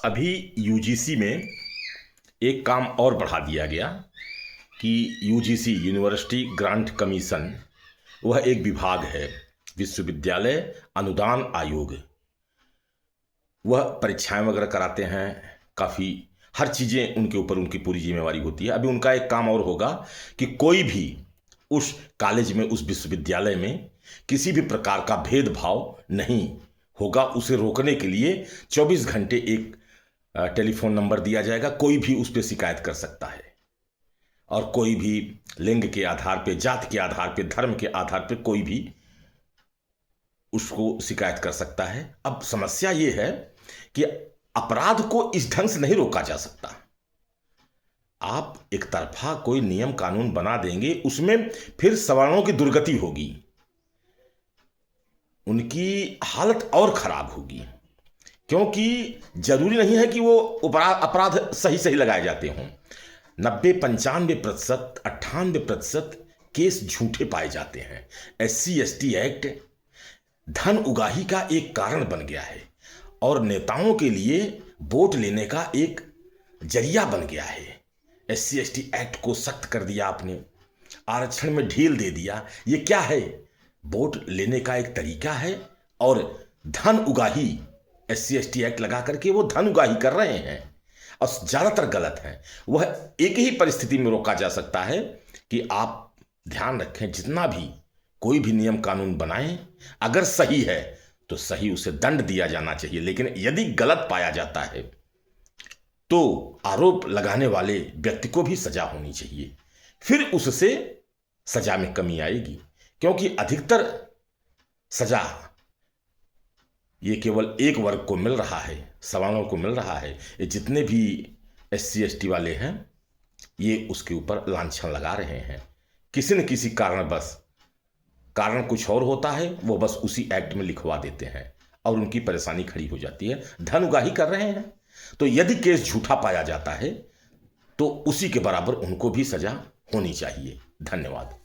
अभी यूजीसी में एक काम और बढ़ा दिया गया कि यूजीसी यूनिवर्सिटी ग्रांट कमीशन वह एक विभाग है, विश्वविद्यालय अनुदान आयोग। वह परीक्षाएं वगैरह कराते हैं, काफ़ी हर चीज़ें उनके ऊपर उनकी पूरी जिम्मेवारी होती है। अभी उनका एक काम और होगा कि कोई भी उस कॉलेज में, उस विश्वविद्यालय में किसी भी प्रकार का भेदभाव नहीं होगा। उसे रोकने के लिए 24 घंटे एक टेलीफोन नंबर दिया जाएगा, कोई भी उस पर शिकायत कर सकता है। और कोई भी लिंग के आधार पे, जाति के आधार पे, धर्म के आधार पे कोई भी उसको शिकायत कर सकता है। अब समस्या ये है कि अपराध को इस ढंग से नहीं रोका जा सकता। आप एक तरफा कोई नियम कानून बना देंगे, उसमें फिर सवर्णों की दुर्गति होगी, उनकी हालत और खराब होगी। क्योंकि जरूरी नहीं है कि वो अपराध सही सही लगाए जाते हों। 90, 95%, 98% केस झूठे पाए जाते हैं। SC ST एक्ट धन उगाही का एक कारण बन गया है और नेताओं के लिए वोट लेने का एक जरिया बन गया है। SC ST एक्ट को सख्त कर दिया आपने, आरक्षण में ढील दे दिया। ये क्या है? वोट लेने का एक तरीका है और धन उगाही, SC ST एक्ट लगा करके वो धन उगाही कर रहे हैं और ज़्यादातर गलत है। वह एक ही परिस्थिति में रोका जा सकता है कि आप ध्यान रखें, जितना भी कोई भी नियम कानून बनाएं, अगर सही है तो सही उसे दंड दिया जाना चाहिए। लेकिन यदि गलत पाया जाता है तो आरोप लगाने वाले व्यक्ति को भी सजा होनी चाहिए, फिर उससे सजा में कमी आएगी। क्योंकि अधिकतर सजा ये केवल एक वर्ग को मिल रहा है, सवर्णों को मिल रहा है। ये जितने भी SC ST वाले हैं ये उसके ऊपर लांछन लगा रहे हैं। किसी न किसी कारण, बस कारण कुछ और होता है, वो बस उसी एक्ट में लिखवा देते हैं और उनकी परेशानी खड़ी हो जाती है। धन उगाही कर रहे हैं, तो यदि केस झूठा पाया जाता है तो उसी के बराबर उनको भी सजा होनी चाहिए। धन्यवाद।